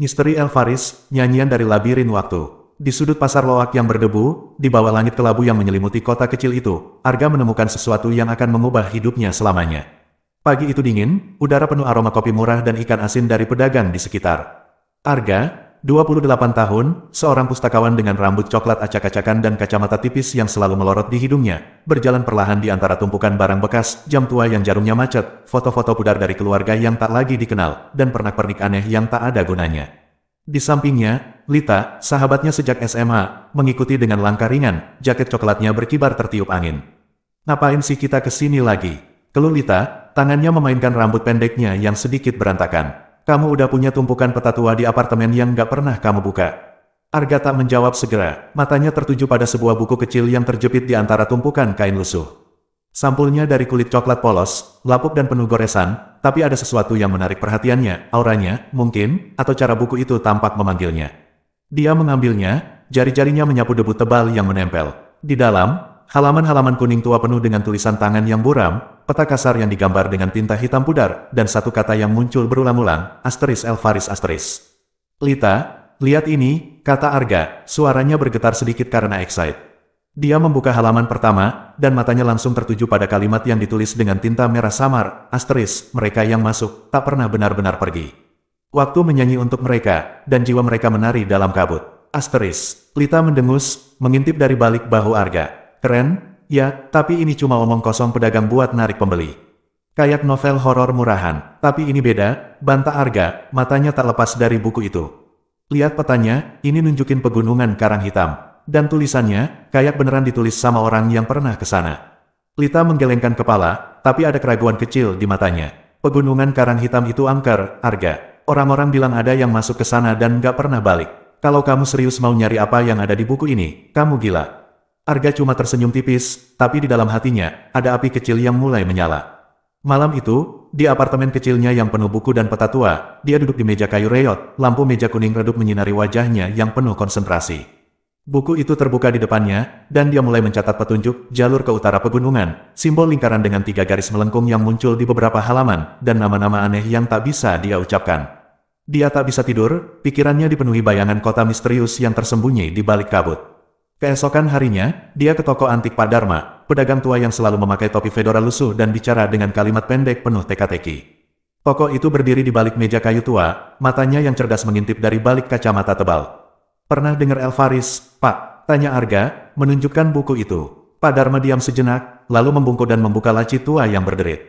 Misteri Elvaris, nyanyian dari labirin waktu. Di sudut pasar loak yang berdebu, di bawah langit kelabu yang menyelimuti kota kecil itu, Arga menemukan sesuatu yang akan mengubah hidupnya selamanya. Pagi itu dingin, udara penuh aroma kopi murah dan ikan asin dari pedagang di sekitar. Arga, 28 tahun, seorang pustakawan dengan rambut coklat acak-acakan dan kacamata tipis yang selalu melorot di hidungnya, berjalan perlahan di antara tumpukan barang bekas, jam tua yang jarumnya macet, foto-foto pudar dari keluarga yang tak lagi dikenal, dan pernak-pernik aneh yang tak ada gunanya. Di sampingnya, Lita, sahabatnya sejak SMA, mengikuti dengan langkah ringan, jaket coklatnya berkibar tertiup angin. "Ngapain sih kita kesini lagi?" keluh Lita, tangannya memainkan rambut pendeknya yang sedikit berantakan. "Kamu udah punya tumpukan peta tua di apartemen yang gak pernah kamu buka." Arga tak menjawab segera, matanya tertuju pada sebuah buku kecil yang terjepit di antara tumpukan kain lusuh. Sampulnya dari kulit coklat polos, lapuk dan penuh goresan, tapi ada sesuatu yang menarik perhatiannya, auranya, mungkin, atau cara buku itu tampak memanggilnya. Dia mengambilnya, jari-jarinya menyapu debu tebal yang menempel. Di dalam, halaman-halaman kuning tua penuh dengan tulisan tangan yang buram, peta kasar yang digambar dengan tinta hitam pudar, dan satu kata yang muncul berulang-ulang, Asteris Elvaris Asteris. "Lita, lihat ini," kata Arga, suaranya bergetar sedikit karena excited. Dia membuka halaman pertama, dan matanya langsung tertuju pada kalimat yang ditulis dengan tinta merah samar, Asteris, mereka yang masuk, tak pernah benar-benar pergi. Waktu menyanyi untuk mereka, dan jiwa mereka menari dalam kabut. Asteris, Lita mendengus, mengintip dari balik bahu Arga. "Keren, ya, tapi ini cuma omong kosong pedagang buat narik pembeli. Kayak novel horor murahan, tapi ini beda," bantah Arga, matanya tak lepas dari buku itu. "Lihat petanya, ini nunjukin pegunungan Karang Hitam. Dan tulisannya, kayak beneran ditulis sama orang yang pernah ke sana." Lita menggelengkan kepala, tapi ada keraguan kecil di matanya. "Pegunungan Karang Hitam itu angker, Arga. Orang-orang bilang ada yang masuk ke sana dan gak pernah balik. Kalau kamu serius mau nyari apa yang ada di buku ini, kamu gila." Arga cuma tersenyum tipis, tapi di dalam hatinya, ada api kecil yang mulai menyala. Malam itu, di apartemen kecilnya yang penuh buku dan peta tua, dia duduk di meja kayu reot, lampu meja kuning redup menyinari wajahnya yang penuh konsentrasi. Buku itu terbuka di depannya, dan dia mulai mencatat petunjuk, jalur ke utara pegunungan, simbol lingkaran dengan 3 garis melengkung yang muncul di beberapa halaman, dan nama-nama aneh yang tak bisa dia ucapkan. Dia tak bisa tidur, pikirannya dipenuhi bayangan kota misterius yang tersembunyi di balik kabut. Keesokan harinya, dia ke toko antik Pak Dharma, pedagang tua yang selalu memakai topi fedora lusuh dan bicara dengan kalimat pendek penuh teka-teki. Toko itu berdiri di balik meja kayu tua, matanya yang cerdas mengintip dari balik kacamata tebal. "Pernah dengar Elvaris, Pak?" tanya Arga, menunjukkan buku itu. Pak Dharma diam sejenak, lalu membungkuk dan membuka laci tua yang berderit.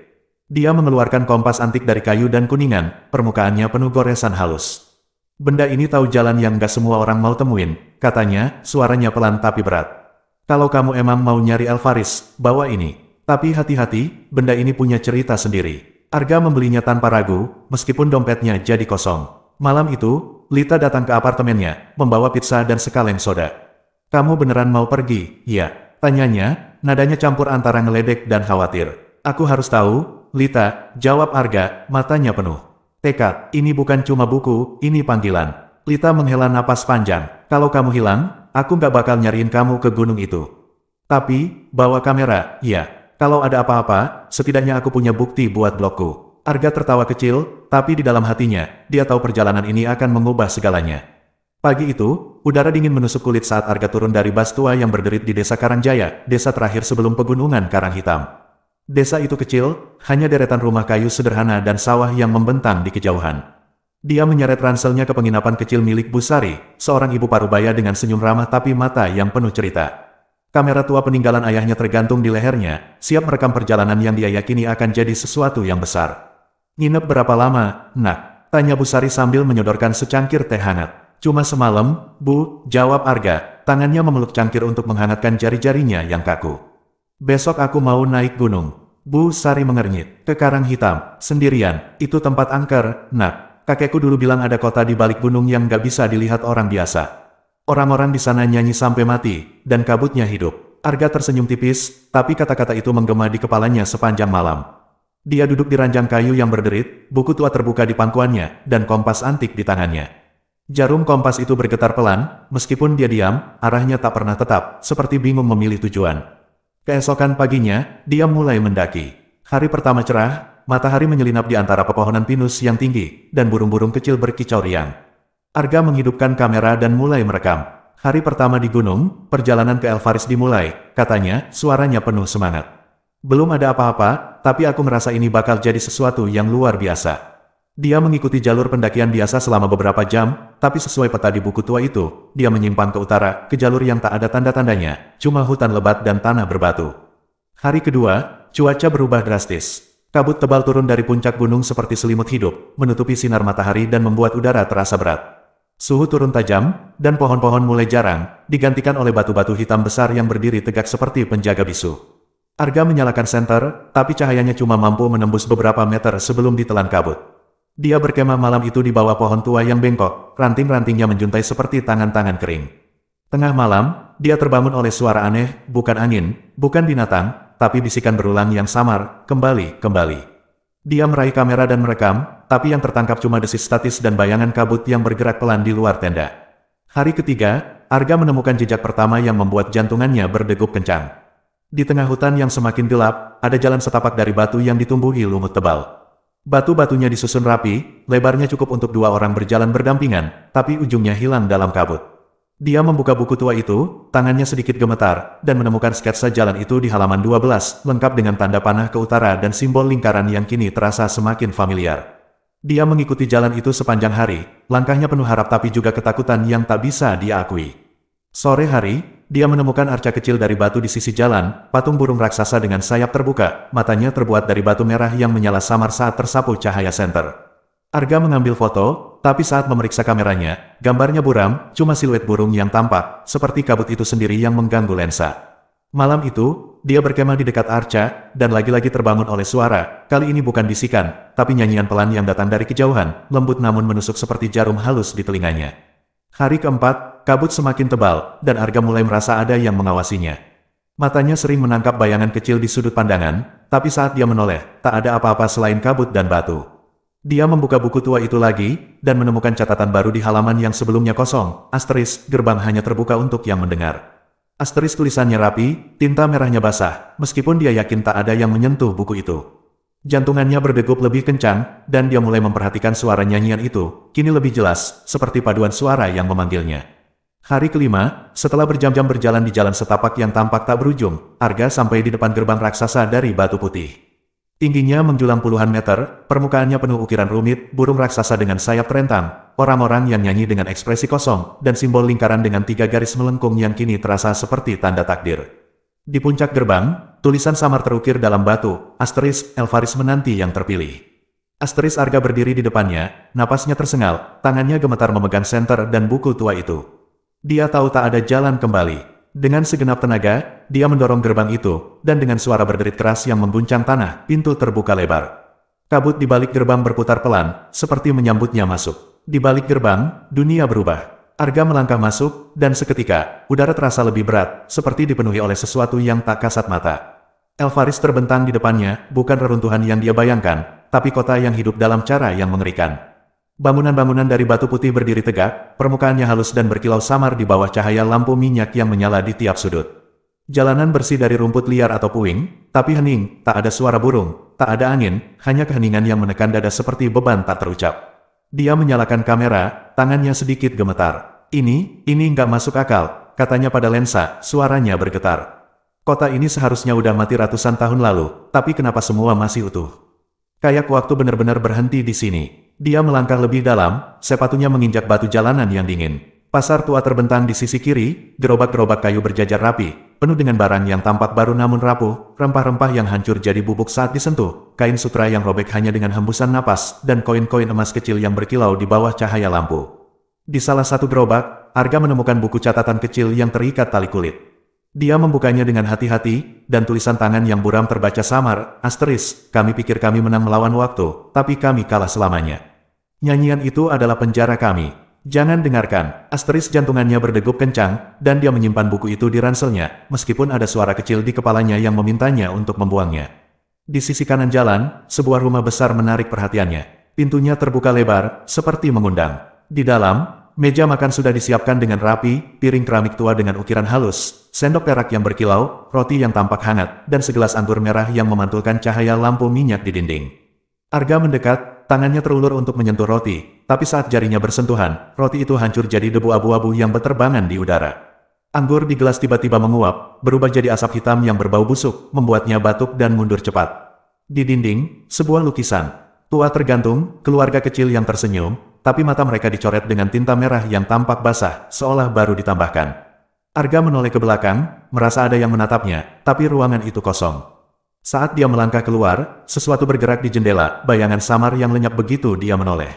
Dia mengeluarkan kompas antik dari kayu dan kuningan, permukaannya penuh goresan halus. "Benda ini tahu jalan yang gak semua orang mau temuin," katanya, suaranya pelan tapi berat. "Kalau kamu emang mau nyari Elvaris, bawa ini. Tapi hati-hati, benda ini punya cerita sendiri." Arga membelinya tanpa ragu, meskipun dompetnya jadi kosong. Malam itu, Lita datang ke apartemennya, membawa pizza dan sekaleng soda. "Kamu beneran mau pergi, ya?" tanyanya, nadanya campur antara ngeledek dan khawatir. "Aku harus tahu, Lita," jawab Arga, matanya penuh tekad. "Ini bukan cuma buku, ini panggilan." Lita menghela napas panjang. "Kalau kamu hilang, aku gak bakal nyariin kamu ke gunung itu. Tapi, bawa kamera, ya. Kalau ada apa-apa, setidaknya aku punya bukti buat blogku." Arga tertawa kecil, tapi di dalam hatinya, dia tahu perjalanan ini akan mengubah segalanya. Pagi itu, udara dingin menusuk kulit saat Arga turun dari bas tua yang berderit di desa Karangjaya, desa terakhir sebelum pegunungan Karang Hitam. Desa itu kecil, hanya deretan rumah kayu sederhana dan sawah yang membentang di kejauhan. Dia menyeret ranselnya ke penginapan kecil milik Bu Sari, seorang ibu parubaya dengan senyum ramah tapi mata yang penuh cerita. Kamera tua peninggalan ayahnya tergantung di lehernya, siap merekam perjalanan yang dia yakini akan jadi sesuatu yang besar. "Nginep berapa lama, Nak?" tanya Bu Sari sambil menyodorkan secangkir teh hangat. "Cuma semalam, Bu," jawab Arga, tangannya memeluk cangkir untuk menghangatkan jari-jarinya yang kaku. "Besok aku mau naik gunung." Bu Sari mengernyit. "Ke Karang Hitam, sendirian, itu tempat angker, Nak. Kakekku dulu bilang ada kota di balik gunung yang gak bisa dilihat orang biasa. Orang-orang di sana nyanyi sampai mati, dan kabutnya hidup." Arga tersenyum tipis, tapi kata-kata itu menggema di kepalanya sepanjang malam. Dia duduk di ranjang kayu yang berderit, buku tua terbuka di pangkuannya, dan kompas antik di tangannya. Jarum kompas itu bergetar pelan, meskipun dia diam, arahnya tak pernah tetap, seperti bingung memilih tujuan. Keesokan paginya, dia mulai mendaki. Hari pertama cerah, matahari menyelinap di antara pepohonan pinus yang tinggi, dan burung-burung kecil berkicau riang. Arga menghidupkan kamera dan mulai merekam. Hari pertama di gunung, perjalanan ke Elvaris dimulai, katanya, suaranya penuh semangat. Belum ada apa-apa, tapi aku merasa ini bakal jadi sesuatu yang luar biasa. Dia mengikuti jalur pendakian biasa selama beberapa jam, tapi sesuai peta di buku tua itu, dia menyimpang ke utara, ke jalur yang tak ada tanda-tandanya, cuma hutan lebat dan tanah berbatu. Hari kedua, cuaca berubah drastis. Kabut tebal turun dari puncak gunung seperti selimut hidup, menutupi sinar matahari dan membuat udara terasa berat. Suhu turun tajam, dan pohon-pohon mulai jarang, digantikan oleh batu-batu hitam besar yang berdiri tegak seperti penjaga bisu. Arga menyalakan senter, tapi cahayanya cuma mampu menembus beberapa meter sebelum ditelan kabut. Dia berkemah malam itu di bawah pohon tua yang bengkok, ranting-rantingnya menjuntai seperti tangan-tangan kering. Tengah malam, dia terbangun oleh suara aneh, bukan angin, bukan binatang, tapi bisikan berulang yang samar, kembali, kembali. Dia meraih kamera dan merekam, tapi yang tertangkap cuma desis statis dan bayangan kabut yang bergerak pelan di luar tenda. Hari ketiga, Arga menemukan jejak pertama yang membuat jantungannya berdegup kencang. Di tengah hutan yang semakin gelap, ada jalan setapak dari batu yang ditumbuhi lumut tebal. Batu-batunya disusun rapi, lebarnya cukup untuk dua orang berjalan berdampingan, tapi ujungnya hilang dalam kabut. Dia membuka buku tua itu, tangannya sedikit gemetar, dan menemukan sketsa jalan itu di halaman 12, lengkap dengan tanda panah ke utara dan simbol lingkaran yang kini terasa semakin familiar. Dia mengikuti jalan itu sepanjang hari, langkahnya penuh harap tapi juga ketakutan yang tak bisa dia akui. Sore hari, dia menemukan arca kecil dari batu di sisi jalan, patung burung raksasa dengan sayap terbuka, matanya terbuat dari batu merah yang menyala samar saat tersapu cahaya senter. Arga mengambil foto, tapi saat memeriksa kameranya, gambarnya buram, cuma siluet burung yang tampak, seperti kabut itu sendiri yang mengganggu lensa. Malam itu, dia berkemah di dekat arca, dan lagi-lagi terbangun oleh suara, kali ini bukan bisikan, tapi nyanyian pelan yang datang dari kejauhan, lembut namun menusuk seperti jarum halus di telinganya. Hari keempat, kabut semakin tebal, dan Arga mulai merasa ada yang mengawasinya. Matanya sering menangkap bayangan kecil di sudut pandangan, tapi saat dia menoleh, tak ada apa-apa selain kabut dan batu. Dia membuka buku tua itu lagi, dan menemukan catatan baru di halaman yang sebelumnya kosong, asteris, gerbang hanya terbuka untuk yang mendengar. Asteris tulisannya rapi, tinta merahnya basah, meskipun dia yakin tak ada yang menyentuh buku itu. Jantungannya berdegup lebih kencang, dan dia mulai memperhatikan suara nyanyian itu, kini lebih jelas, seperti paduan suara yang memanggilnya. Hari kelima, setelah berjam-jam berjalan di jalan setapak yang tampak tak berujung, Arga sampai di depan gerbang raksasa dari batu putih. Tingginya menjulang puluhan meter, permukaannya penuh ukiran rumit, burung raksasa dengan sayap terentang, orang-orang yang nyanyi dengan ekspresi kosong, dan simbol lingkaran dengan 3 garis melengkung yang kini terasa seperti tanda takdir. Di puncak gerbang, tulisan samar terukir dalam batu, asteris, Elvaris menanti yang terpilih. Asteris Arga berdiri di depannya, napasnya tersengal, tangannya gemetar memegang senter dan buku tua itu. Dia tahu tak ada jalan kembali. Dengan segenap tenaga, dia mendorong gerbang itu, dan dengan suara berderit keras yang mengguncang tanah, pintu terbuka lebar. Kabut di balik gerbang berputar pelan, seperti menyambutnya masuk. Di balik gerbang, dunia berubah. Arga melangkah masuk, dan seketika, udara terasa lebih berat, seperti dipenuhi oleh sesuatu yang tak kasat mata. Elvaris terbentang di depannya, bukan reruntuhan yang dia bayangkan, tapi kota yang hidup dalam cara yang mengerikan. Bangunan-bangunan dari batu putih berdiri tegak, permukaannya halus dan berkilau samar di bawah cahaya lampu minyak yang menyala di tiap sudut. Jalanan bersih dari rumput liar atau puing, tapi hening, tak ada suara burung, tak ada angin, hanya keheningan yang menekan dada seperti beban tak terucap. Dia menyalakan kamera, tangannya sedikit gemetar. Ini nggak masuk akal, katanya pada lensa, suaranya bergetar. Kota ini seharusnya udah mati ratusan tahun lalu, tapi kenapa semua masih utuh? Kayak waktu benar-benar berhenti di sini. Dia melangkah lebih dalam, sepatunya menginjak batu jalanan yang dingin. Pasar tua terbentang di sisi kiri, gerobak-gerobak kayu berjajar rapi, penuh dengan barang yang tampak baru namun rapuh, rempah-rempah yang hancur jadi bubuk saat disentuh, kain sutra yang robek hanya dengan hembusan napas, dan koin-koin emas kecil yang berkilau di bawah cahaya lampu. Di salah satu gerobak, Arga menemukan buku catatan kecil yang terikat tali kulit. Dia membukanya dengan hati-hati, dan tulisan tangan yang buram terbaca samar, asteris, kami pikir kami menang melawan waktu, tapi kami kalah selamanya. Nyanyian itu adalah penjara kami. Jangan dengarkan, asteris jantungannya berdegup kencang, dan dia menyimpan buku itu di ranselnya, meskipun ada suara kecil di kepalanya yang memintanya untuk membuangnya. Di sisi kanan jalan, sebuah rumah besar menarik perhatiannya. Pintunya terbuka lebar, seperti mengundang. Di dalam, meja makan sudah disiapkan dengan rapi, piring keramik tua dengan ukiran halus, sendok perak yang berkilau, roti yang tampak hangat, dan segelas anggur merah yang memantulkan cahaya lampu minyak di dinding. Arga mendekat, tangannya terulur untuk menyentuh roti, tapi saat jarinya bersentuhan, roti itu hancur jadi debu abu-abu yang berterbangan di udara. Anggur di gelas tiba-tiba menguap, berubah jadi asap hitam yang berbau busuk, membuatnya batuk dan mundur cepat. Di dinding, sebuah lukisan. Tua tergantung, keluarga kecil yang tersenyum, tapi mata mereka dicoret dengan tinta merah yang tampak basah, seolah baru ditambahkan. Arga menoleh ke belakang, merasa ada yang menatapnya, tapi ruangan itu kosong. Saat dia melangkah keluar, sesuatu bergerak di jendela, bayangan samar yang lenyap begitu dia menoleh.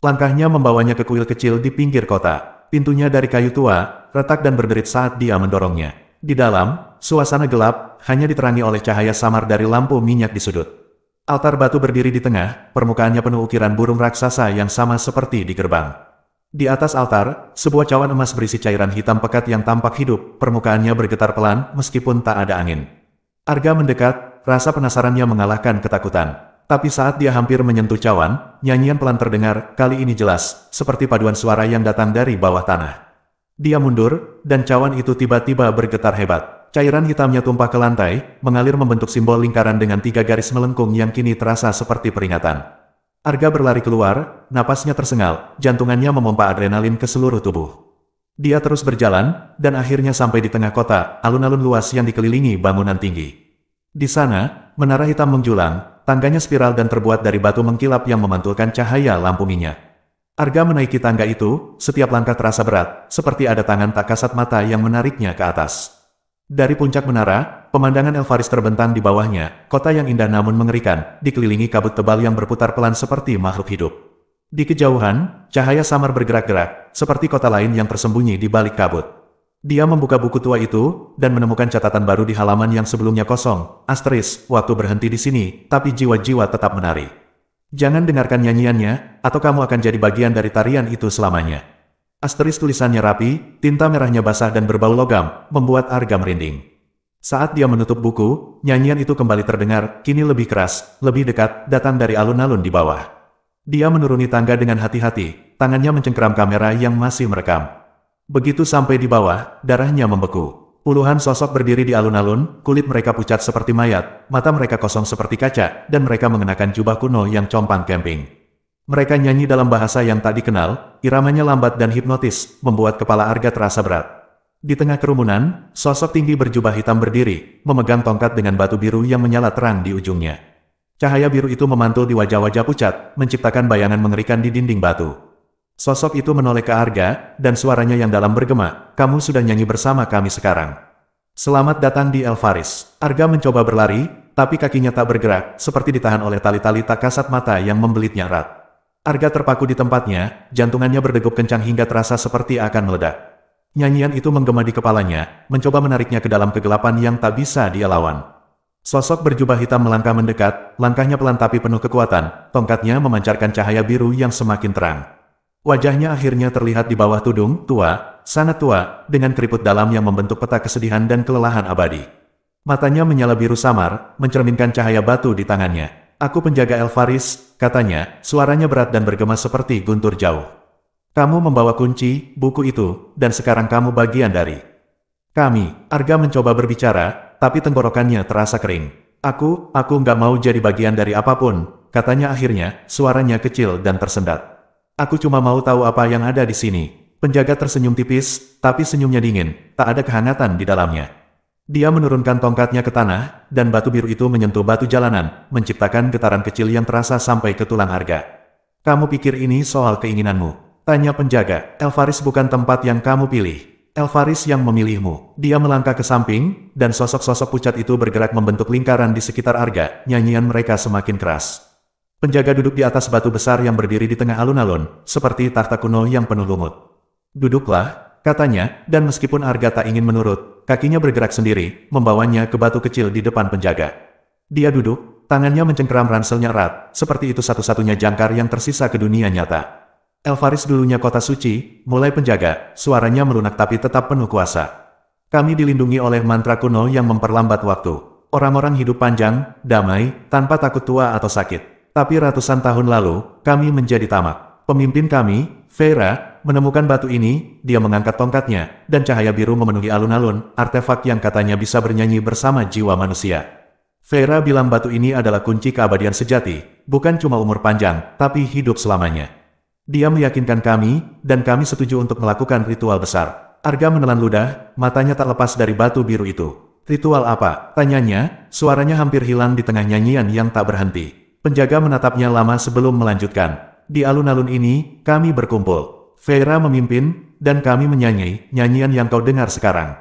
Langkahnya membawanya ke kuil kecil di pinggir kota. Pintunya dari kayu tua, retak dan berderit saat dia mendorongnya. Di dalam, suasana gelap, hanya diterangi oleh cahaya samar dari lampu minyak di sudut. Altar batu berdiri di tengah, permukaannya penuh ukiran burung raksasa yang sama seperti di gerbang. Di atas altar, sebuah cawan emas berisi cairan hitam pekat yang tampak hidup, permukaannya bergetar pelan meskipun tak ada angin. Arga mendekat, rasa penasarannya mengalahkan ketakutan. Tapi saat dia hampir menyentuh cawan, nyanyian pelan terdengar, kali ini jelas, seperti paduan suara yang datang dari bawah tanah. Dia mundur, dan cawan itu tiba-tiba bergetar hebat. Cairan hitamnya tumpah ke lantai, mengalir membentuk simbol lingkaran dengan 3 garis melengkung yang kini terasa seperti peringatan. Arga berlari keluar, napasnya tersengal, jantungannya memompa adrenalin ke seluruh tubuh. Dia terus berjalan, dan akhirnya sampai di tengah kota, alun-alun luas yang dikelilingi bangunan tinggi. Di sana, menara hitam menjulang, tangganya spiral dan terbuat dari batu mengkilap yang memantulkan cahaya lampu minyak. Arga menaiki tangga itu, setiap langkah terasa berat, seperti ada tangan tak kasat mata yang menariknya ke atas. Dari puncak menara, pemandangan Elfaris terbentang di bawahnya, kota yang indah namun mengerikan, dikelilingi kabut tebal yang berputar pelan seperti makhluk hidup. Di kejauhan, cahaya samar bergerak-gerak, seperti kota lain yang tersembunyi di balik kabut. Dia membuka buku tua itu, dan menemukan catatan baru di halaman yang sebelumnya kosong. Asteris, waktu berhenti di sini, tapi jiwa-jiwa tetap menari. Jangan dengarkan nyanyiannya, atau kamu akan jadi bagian dari tarian itu selamanya. Asteris tulisannya rapi, tinta merahnya basah dan berbau logam, membuat Arga merinding. Saat dia menutup buku, nyanyian itu kembali terdengar, kini lebih keras, lebih dekat, datang dari alun-alun di bawah. Dia menuruni tangga dengan hati-hati, tangannya mencengkeram kamera yang masih merekam. Begitu sampai di bawah, darahnya membeku. Puluhan sosok berdiri di alun-alun, kulit mereka pucat seperti mayat, mata mereka kosong seperti kaca, dan mereka mengenakan jubah kuno yang compang camping. Mereka nyanyi dalam bahasa yang tak dikenal, iramanya lambat dan hipnotis, membuat kepala Arga terasa berat. Di tengah kerumunan, sosok tinggi berjubah hitam berdiri, memegang tongkat dengan batu biru yang menyala terang di ujungnya. Cahaya biru itu memantul di wajah-wajah pucat, menciptakan bayangan mengerikan di dinding batu. Sosok itu menoleh ke Arga, dan suaranya yang dalam bergema, kamu sudah nyanyi bersama kami sekarang. Selamat datang di Elfaris. Arga mencoba berlari, tapi kakinya tak bergerak, seperti ditahan oleh tali-tali tak kasat mata yang membelitnya erat. Arga terpaku di tempatnya, jantungannya berdegup kencang hingga terasa seperti akan meledak. Nyanyian itu menggema di kepalanya, mencoba menariknya ke dalam kegelapan yang tak bisa dia lawan. Sosok berjubah hitam melangkah mendekat, langkahnya pelan tapi penuh kekuatan, tongkatnya memancarkan cahaya biru yang semakin terang. Wajahnya akhirnya terlihat di bawah tudung, tua, sangat tua, dengan keriput dalam yang membentuk peta kesedihan dan kelelahan abadi. Matanya menyala biru samar, mencerminkan cahaya batu di tangannya. Aku penjaga Elfaris, katanya, suaranya berat dan bergema seperti guntur jauh. Kamu membawa kunci, buku itu, dan sekarang kamu bagian dari kami. Arga mencoba berbicara, tapi tenggorokannya terasa kering. Aku nggak mau jadi bagian dari apapun, katanya akhirnya, suaranya kecil dan tersendat. Aku cuma mau tahu apa yang ada di sini. Penjaga tersenyum tipis, tapi senyumnya dingin, tak ada kehangatan di dalamnya. Dia menurunkan tongkatnya ke tanah, dan batu biru itu menyentuh batu jalanan, menciptakan getaran kecil yang terasa sampai ke tulang Arga. Kamu pikir ini soal keinginanmu? Tanya penjaga. Elfaris bukan tempat yang kamu pilih. Elfaris yang memilihmu. Dia melangkah ke samping, dan sosok-sosok pucat itu bergerak membentuk lingkaran di sekitar Arga, nyanyian mereka semakin keras. Penjaga duduk di atas batu besar yang berdiri di tengah alun-alun, seperti takhta kuno yang penuh lumut. Duduklah, katanya, dan meskipun Arga tak ingin menurut, kakinya bergerak sendiri, membawanya ke batu kecil di depan penjaga. Dia duduk, tangannya mencengkeram ranselnya erat, seperti itu satu-satunya jangkar yang tersisa ke dunia nyata. Elfaris dulunya kota suci, mulai penjaga, suaranya melunak tapi tetap penuh kuasa. Kami dilindungi oleh mantra kuno yang memperlambat waktu. Orang-orang hidup panjang, damai, tanpa takut tua atau sakit. Tapi ratusan tahun lalu, kami menjadi tamak. Pemimpin kami, Feyre, menemukan batu ini, dia mengangkat tongkatnya, dan cahaya biru memenuhi alun-alun, artefak yang katanya bisa bernyanyi bersama jiwa manusia. Feyre bilang batu ini adalah kunci keabadian sejati, bukan cuma umur panjang, tapi hidup selamanya. Dia meyakinkan kami, dan kami setuju untuk melakukan ritual besar. Arga menelan ludah, matanya tak lepas dari batu biru itu. Ritual apa? Tanyanya, suaranya hampir hilang di tengah nyanyian yang tak berhenti. Penjaga menatapnya lama sebelum melanjutkan. Di alun-alun ini, kami berkumpul. Feyre memimpin, dan kami menyanyi, nyanyian yang kau dengar sekarang.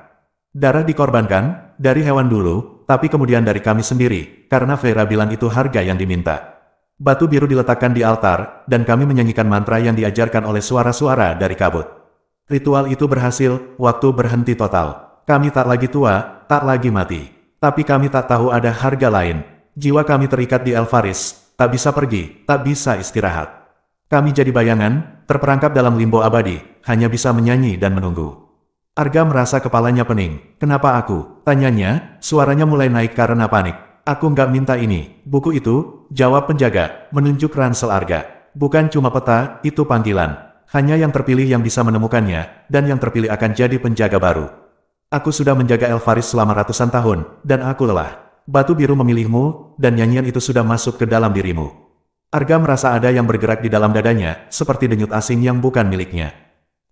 Darah dikorbankan, dari hewan dulu, tapi kemudian dari kami sendiri, karena Feyre bilang itu harga yang diminta. Batu biru diletakkan di altar, dan kami menyanyikan mantra yang diajarkan oleh suara-suara dari kabut. Ritual itu berhasil, waktu berhenti total. Kami tak lagi tua, tak lagi mati. Tapi kami tak tahu ada harga lain. Jiwa kami terikat di Elfaris, tak bisa pergi, tak bisa istirahat. Kami jadi bayangan, terperangkap dalam limbo abadi, hanya bisa menyanyi dan menunggu. Arga merasa kepalanya pening. Kenapa aku? Tanyanya, suaranya mulai naik karena panik. Aku nggak minta ini. Buku itu, jawab penjaga, menunjuk ransel Arga. Bukan cuma peta, itu panggilan. Hanya yang terpilih yang bisa menemukannya, dan yang terpilih akan jadi penjaga baru. Aku sudah menjaga Elfaris selama ratusan tahun, dan aku lelah. Batu biru memilihmu, dan nyanyian itu sudah masuk ke dalam dirimu. Arga merasa ada yang bergerak di dalam dadanya, seperti denyut asing yang bukan miliknya.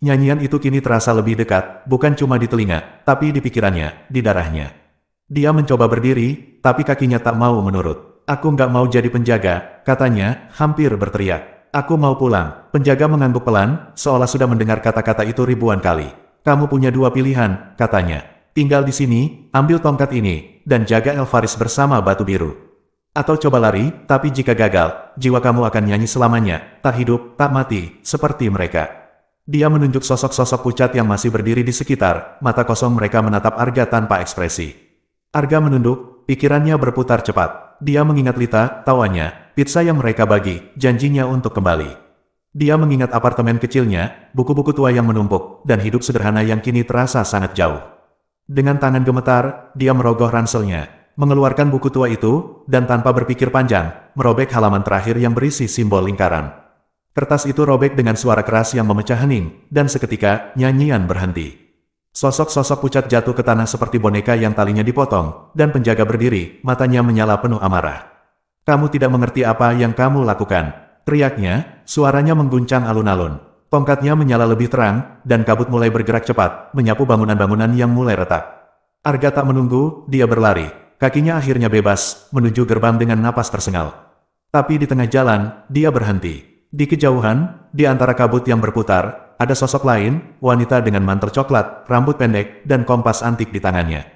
Nyanyian itu kini terasa lebih dekat, bukan cuma di telinga, tapi di pikirannya, di darahnya. Dia mencoba berdiri, tapi kakinya tak mau menurut. Aku nggak mau jadi penjaga, katanya, hampir berteriak. Aku mau pulang. Penjaga mengangguk pelan, seolah sudah mendengar kata-kata itu ribuan kali. Kamu punya dua pilihan, katanya. Tinggal di sini, ambil tongkat ini, dan jaga Elfaris bersama batu biru. Atau coba lari, tapi jika gagal, jiwa kamu akan nyanyi selamanya, tak hidup, tak mati, seperti mereka. Dia menunjuk sosok-sosok pucat yang masih berdiri di sekitar, mata kosong mereka menatap Arga tanpa ekspresi. Arga menunduk, pikirannya berputar cepat. Dia mengingat Lita, tawanya, pizza yang mereka bagi, janjinya untuk kembali. Dia mengingat apartemen kecilnya, buku-buku tua yang menumpuk, dan hidup sederhana yang kini terasa sangat jauh. Dengan tangan gemetar, dia merogoh ranselnya. Mengeluarkan buku tua itu, dan tanpa berpikir panjang, merobek halaman terakhir yang berisi simbol lingkaran. Kertas itu robek dengan suara keras yang memecah hening, dan seketika, nyanyian berhenti. Sosok-sosok pucat jatuh ke tanah seperti boneka yang talinya dipotong, dan penjaga berdiri, matanya menyala penuh amarah. Kamu tidak mengerti apa yang kamu lakukan. Teriaknya, suaranya mengguncang alun-alun. Tongkatnya menyala lebih terang, dan kabut mulai bergerak cepat, menyapu bangunan-bangunan yang mulai retak. Arga tak menunggu, dia berlari. Kakinya akhirnya bebas, menuju gerbang dengan napas tersengal. Tapi di tengah jalan, dia berhenti. Di kejauhan, di antara kabut yang berputar, ada sosok lain, wanita dengan mantel coklat, rambut pendek, dan kompas antik di tangannya.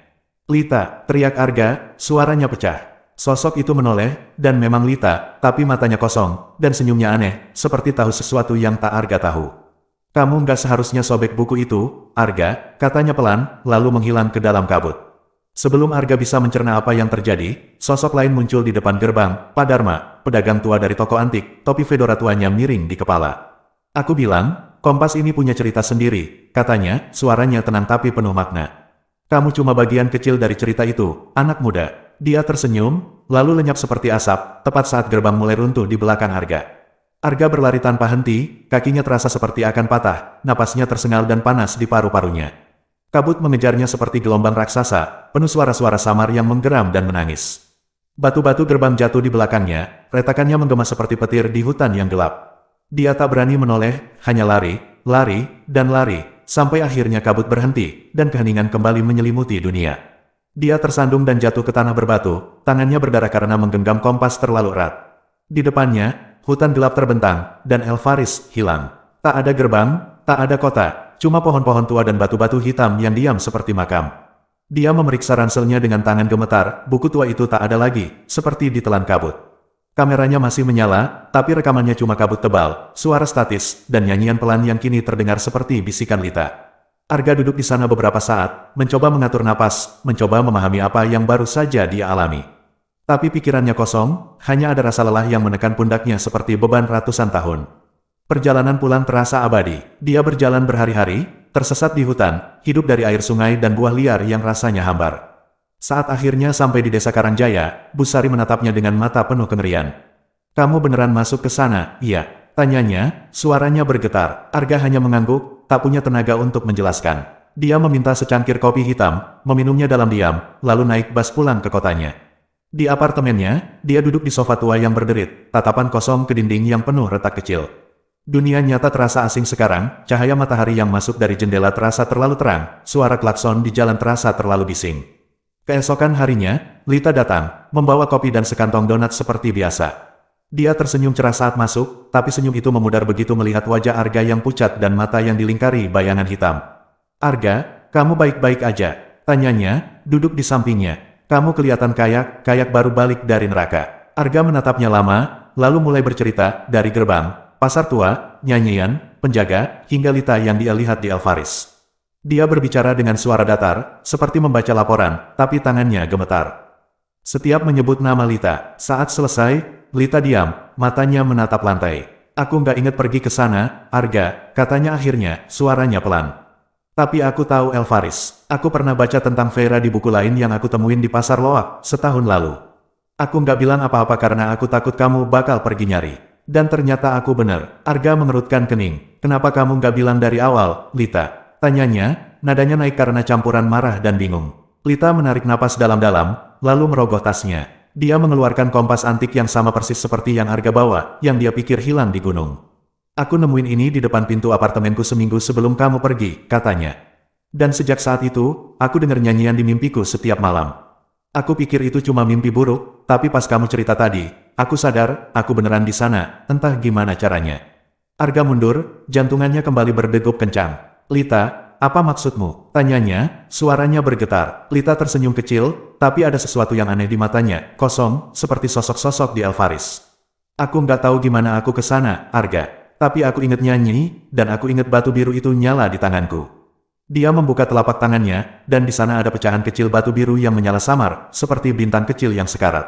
Lita, teriak Arga, suaranya pecah. Sosok itu menoleh, dan memang Lita, tapi matanya kosong, dan senyumnya aneh, seperti tahu sesuatu yang tak Arga tahu. Kamu nggak seharusnya sobek buku itu, Arga, katanya pelan, lalu menghilang ke dalam kabut. Sebelum Arga bisa mencerna apa yang terjadi, sosok lain muncul di depan gerbang, Pak Dharma, pedagang tua dari toko antik, topi fedora tuanya miring di kepala. Aku bilang, kompas ini punya cerita sendiri, katanya, suaranya tenang tapi penuh makna. Kamu cuma bagian kecil dari cerita itu, anak muda. Dia tersenyum, lalu lenyap seperti asap, tepat saat gerbang mulai runtuh di belakang Arga. Arga berlari tanpa henti, kakinya terasa seperti akan patah, napasnya tersengal dan panas di paru-parunya. Kabut mengejarnya seperti gelombang raksasa, penuh suara-suara samar yang menggeram dan menangis. Batu-batu gerbang jatuh di belakangnya, retakannya menggema seperti petir di hutan yang gelap. Dia tak berani menoleh, hanya lari, lari, dan lari, sampai akhirnya kabut berhenti, dan keheningan kembali menyelimuti dunia. Dia tersandung dan jatuh ke tanah berbatu, tangannya berdarah karena menggenggam kompas terlalu erat. Di depannya, hutan gelap terbentang, dan Elfaris hilang. Tak ada gerbang, tak ada kota. Cuma pohon-pohon tua dan batu-batu hitam yang diam seperti makam. Dia memeriksa ranselnya dengan tangan gemetar, buku tua itu tak ada lagi, seperti ditelan kabut. Kameranya masih menyala, tapi rekamannya cuma kabut tebal, suara statis, dan nyanyian pelan yang kini terdengar seperti bisikan Lita. Arga duduk di sana beberapa saat, mencoba mengatur napas, mencoba memahami apa yang baru saja dia alami. Tapi pikirannya kosong, hanya ada rasa lelah yang menekan pundaknya seperti beban ratusan tahun. Perjalanan pulang terasa abadi. Dia berjalan berhari-hari, tersesat di hutan, hidup dari air sungai dan buah liar yang rasanya hambar. Saat akhirnya sampai di desa Karangjaya, Busari menatapnya dengan mata penuh kengerian. Kamu beneran masuk ke sana? Iya. Tanyanya, suaranya bergetar. Arga hanya mengangguk, tak punya tenaga untuk menjelaskan. Dia meminta secangkir kopi hitam, meminumnya dalam diam, lalu naik bas pulang ke kotanya. Di apartemennya, dia duduk di sofa tua yang berderit, tatapan kosong ke dinding yang penuh retak kecil. Dunia nyata terasa asing sekarang, cahaya matahari yang masuk dari jendela terasa terlalu terang, suara klakson di jalan terasa terlalu bising. Keesokan harinya, Lita datang, membawa kopi dan sekantong donat seperti biasa. Dia tersenyum cerah saat masuk, tapi senyum itu memudar begitu melihat wajah Arga yang pucat dan mata yang dilingkari bayangan hitam. "Arga, kamu baik-baik aja?" tanyanya, duduk di sampingnya. "Kamu kelihatan kayak baru balik dari neraka." Arga menatapnya lama, lalu mulai bercerita, dari gerbang, pasar tua, nyanyian, penjaga, hingga Lita yang dia lihat di Alvaris. Dia berbicara dengan suara datar, seperti membaca laporan, tapi tangannya gemetar. Setiap menyebut nama Lita, saat selesai, Lita diam, matanya menatap lantai. "Aku nggak inget pergi ke sana, Arga," katanya akhirnya, suaranya pelan. "Tapi aku tahu Alvaris. Aku pernah baca tentang Vera di buku lain yang aku temuin di pasar loak, setahun lalu. Aku nggak bilang apa-apa karena aku takut kamu bakal pergi nyari. Dan ternyata aku bener." Arga mengerutkan kening. "Kenapa kamu nggak bilang dari awal, Lita?" tanyanya, nadanya naik karena campuran marah dan bingung. Lita menarik napas dalam-dalam, lalu merogoh tasnya. Dia mengeluarkan kompas antik yang sama persis seperti yang Arga bawa, yang dia pikir hilang di gunung. "Aku nemuin ini di depan pintu apartemenku seminggu sebelum kamu pergi," katanya. "Dan sejak saat itu, aku dengar nyanyian di mimpiku setiap malam. Aku pikir itu cuma mimpi buruk, tapi pas kamu cerita tadi, aku sadar, aku beneran di sana, entah gimana caranya." Arga mundur, jantungannya kembali berdegup kencang. "Lita, apa maksudmu?" tanyanya, suaranya bergetar. Lita tersenyum kecil, tapi ada sesuatu yang aneh di matanya, kosong, seperti sosok-sosok di Alvaris. "Aku nggak tahu gimana aku ke sana, Arga. Tapi aku inget nyanyi, dan aku inget batu biru itu nyala di tanganku." Dia membuka telapak tangannya, dan di sana ada pecahan kecil batu biru yang menyala samar, seperti bintang kecil yang sekarat.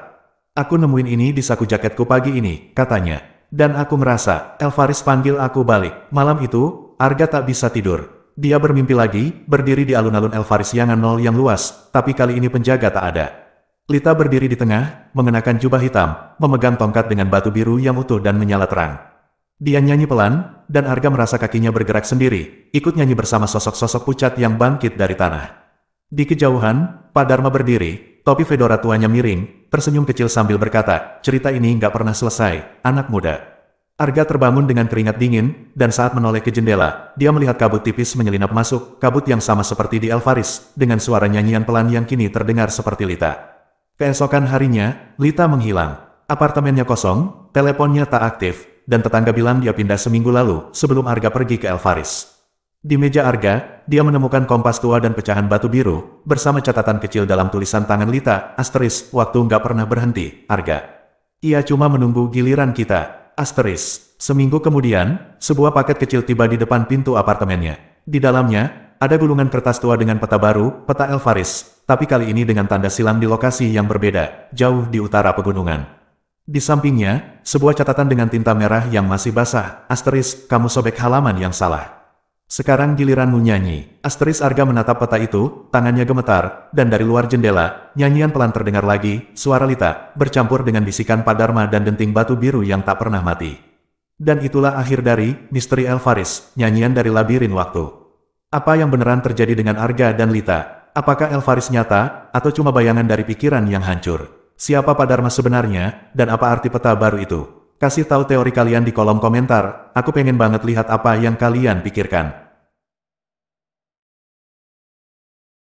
"Aku nemuin ini di saku jaketku pagi ini," katanya. "Dan aku merasa, Alvaris panggil aku balik." Malam itu, Arga tak bisa tidur. Dia bermimpi lagi, berdiri di alun-alun Alvaris yang nol yang luas, tapi kali ini penjaga tak ada. Lita berdiri di tengah, mengenakan jubah hitam, memegang tongkat dengan batu biru yang utuh dan menyala terang. Dia nyanyi pelan, dan Arga merasa kakinya bergerak sendiri, ikut nyanyi bersama sosok-sosok pucat yang bangkit dari tanah. Di kejauhan, Pak Dharma berdiri, topi fedora tuanya miring, tersenyum kecil sambil berkata, "Cerita ini nggak pernah selesai, anak muda." Arga terbangun dengan keringat dingin, dan saat menoleh ke jendela, dia melihat kabut tipis menyelinap masuk, kabut yang sama seperti di Alvaris, dengan suara nyanyian pelan yang kini terdengar seperti Lita. Keesokan harinya, Lita menghilang. Apartemennya kosong, teleponnya tak aktif, dan tetangga bilang dia pindah seminggu lalu, sebelum Arga pergi ke Alvaris. Di meja Arga, dia menemukan kompas tua dan pecahan batu biru, bersama catatan kecil dalam tulisan tangan Lita, asterisk, "Waktu nggak pernah berhenti, Arga. Ia cuma menunggu giliran kita." Asteris. Seminggu kemudian, sebuah paket kecil tiba di depan pintu apartemennya. Di dalamnya, ada gulungan kertas tua dengan peta baru, peta Alvaris, tapi kali ini dengan tanda silang di lokasi yang berbeda, jauh di utara pegunungan. Di sampingnya, sebuah catatan dengan tinta merah yang masih basah, asteris, "Kamu sobek halaman yang salah. Sekarang giliranmu nyanyi." Asteris. Arga menatap peta itu, tangannya gemetar, dan dari luar jendela, nyanyian pelan terdengar lagi, suara Lita, bercampur dengan bisikan Pak Dharma dan denting batu biru yang tak pernah mati. Dan itulah akhir dari Misteri Alvaris, nyanyian dari labirin waktu. Apa yang beneran terjadi dengan Arga dan Lita? Apakah Alvaris nyata, atau cuma bayangan dari pikiran yang hancur? Siapa Pak Dharma sebenarnya, dan apa arti peta baru itu? Kasih tahu teori kalian di kolom komentar, aku pengen banget lihat apa yang kalian pikirkan.